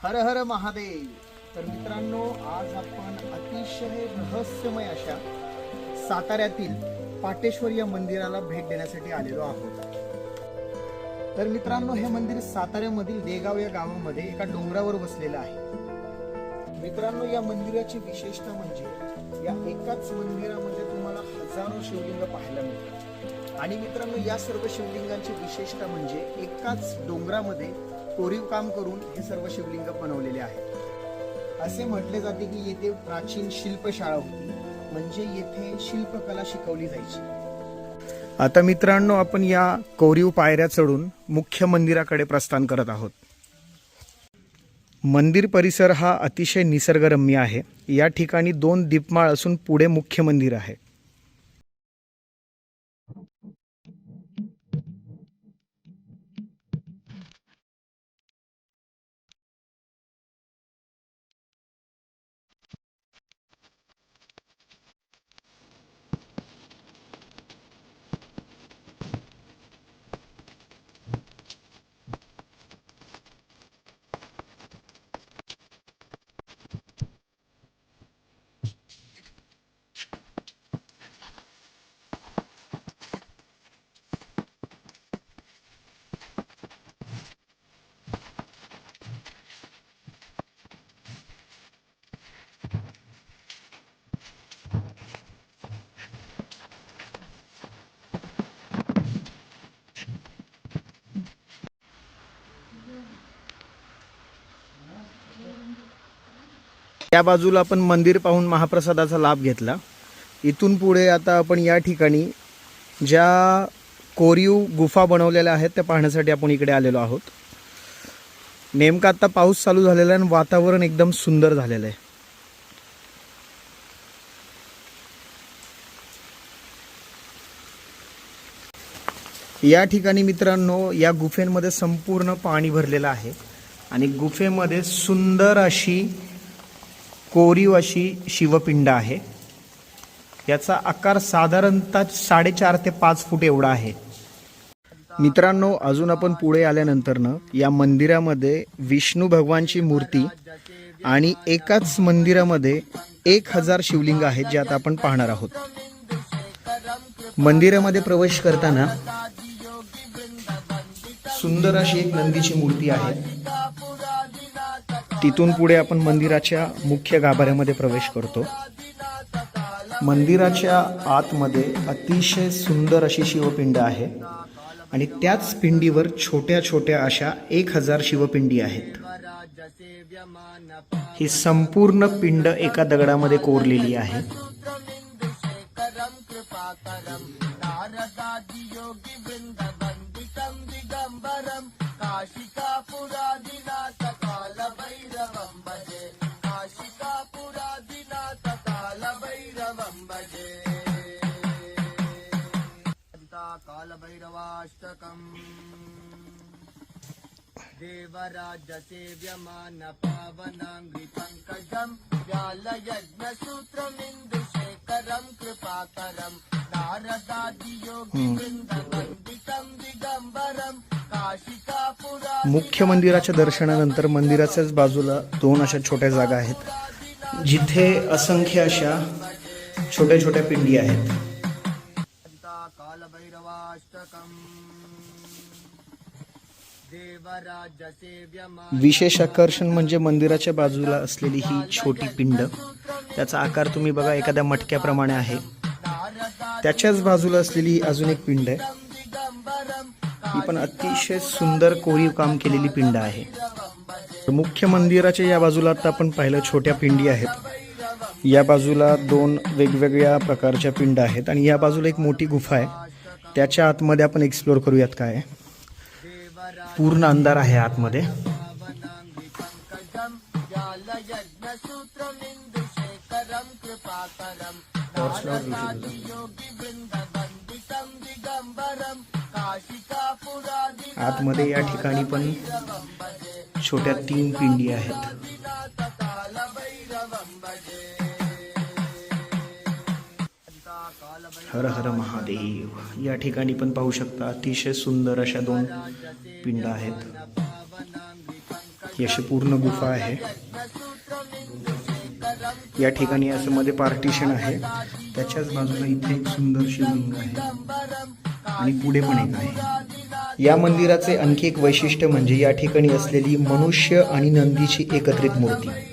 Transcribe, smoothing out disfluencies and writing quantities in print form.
हर हर महादेव। तर मित्रांनो, आज आपण अतिशय रहस्यमय अशा साताऱ्यातील पाटेश्वर या मंदिराला भेट देण्यासाठी आलेलो आहोत। तर मित्रांनो, हे मंदिर साताऱ्यामधील देगाव या गावामध्ये एका डोंगरावर वसलेलं आहे। मित्रांनो, या मंदिराची विशेषता म्हणजे या एकाच मंदिरामध्ये तुम्हाला हजारो शिवलिंग पाहायला मिळतात। आणि मित्रांनो, या सर्व शिवलिंगांची विशेषता म्हणजे एकाच डोंगरामध्ये कोरीव काम करून हे सर्व शिवलिंग बनवलेले आहेत। असे म्हटले जाते की येथे प्राचीन शिल्पशाळा होती, म्हणजे येथे शिल्पकला शिकवली जायची। आता मित्रांनो, आपण या कोरीव पायऱ्या चढून मुख्य मंदिराकडे प्रस्थान करत आहोत। मंदिर परिसर हा अतिशय निसर्गरम्य आहे। या ठिकाणी 2 दीपमाळ असून पुढे मुख्य मंदिर आहे। या बाजूला आपण मंदिर पाहून महाप्रसादाचा लाभ घेतला। इथून पुढे आता आपण या ठिकाणी ज्या कोरीव गुफा बनवलेल्या आहेत त्या पाहण्यासाठी आपण इकडे आलेलो आहोत। नेमका आता पाऊस चालू झालेला आहे आणि वातावरण एकदम सुंदर झालेलं आहे। या ठिकाणी मित्रांनो, या गुफेमध्ये संपूर्ण पाणी भरलेलं आहे आणि गुफेमध्ये सुंदर अशी कोरीव अशी शिवपिंड आहे। याचा आकार साधारणतः 4.5 ते 5 फूट एवढा आहे। मित्रांनो, अजून आपण पुढे आल्यानंतर या मंदिरामध्ये विष्णू भगवानची मूर्ती आणि एकाच मंदिरामध्ये 1000 शिवलिंग आहेत, जे आता आपण पाहणार आहोत। मंदिरामध्ये प्रवेश करताना सुंदर अशी एक नंदीची मूर्ती आहे। तिथून पुढे आपण मंदिराच्या मुख्य गाभाऱ्यामध्ये प्रवेश करतो। मंदिराच्या आतमध्ये अतिशय सुंदर अशी शिवपिंड आहे आणि त्याच पिंडीवर छोट्या छोट्या अशा 1000 शिवपिंडी आहेत। ही संपूर्ण पिंड एका दगडामध्ये कोरलेली आहे। देवराज सेव्यमान पावनांग्रि पंकजं व्यालयज्ञसूत्रमिन्दुशेखरं कृपाकरं नारदादियोगी वृन्दवन्दितं दिगंबरं काशिकापुरा। मुख्य मंदिराच्या दर्शनानंतर मंदिराच्याच बाजूला 2 अशा छोट्या जागा आहेत, जिथे असंख्य अशा छोट्या छोट्या पिंडी आहेत। विशेष आकर्षण म्हणजे मंदिराच्या बाजूला असलेली ही छोटी पिंड। त्याचा आकार तुम्ही बघा, एखाद्या मटक्याप्रमाणे आहे। त्याच्याच बाजूला असलेली अजून एक पिंड आहे, ही पण अतिशय सुंदर कोरीव काम केलेली पिंड आहे। मुख्य मंदिराच्या या बाजूला आता आपण पाहिलं छोट्या पिंडी आहेत। या बाजूला 2 वेगवेगळ्या प्रकारच्या पिंड आहेत आणि या बाजूला एक मोठी गुफा आहे। त्याच्या आतमध्ये आपण एक्सप्लोर करूयात काय आहे। पूर्ण अंधार आहे आतमध्ये। आतमध्ये या ठिकाणी पण छोट्या 3 पिंडी आहेत। हर हर महादेव। या ठिकाणी पण पाहू शकता अतिशय सुंदर अशा 2 पिंड आहेत। ही अशी पूर्ण गुफा आहे. या ठिकाणी असं मध्ये पार्टिशन आहे. त्याच्याच बाजूला इथे एक सुंदर शिवलिंग आहे आणि पुढे पण एक आहे. या मंदिराचे आणखी एक वैशिष्ट्य म्हणजे या ठिकाणी असलेली मनुष्य आणि नंदीची एकत्रित मूर्ती.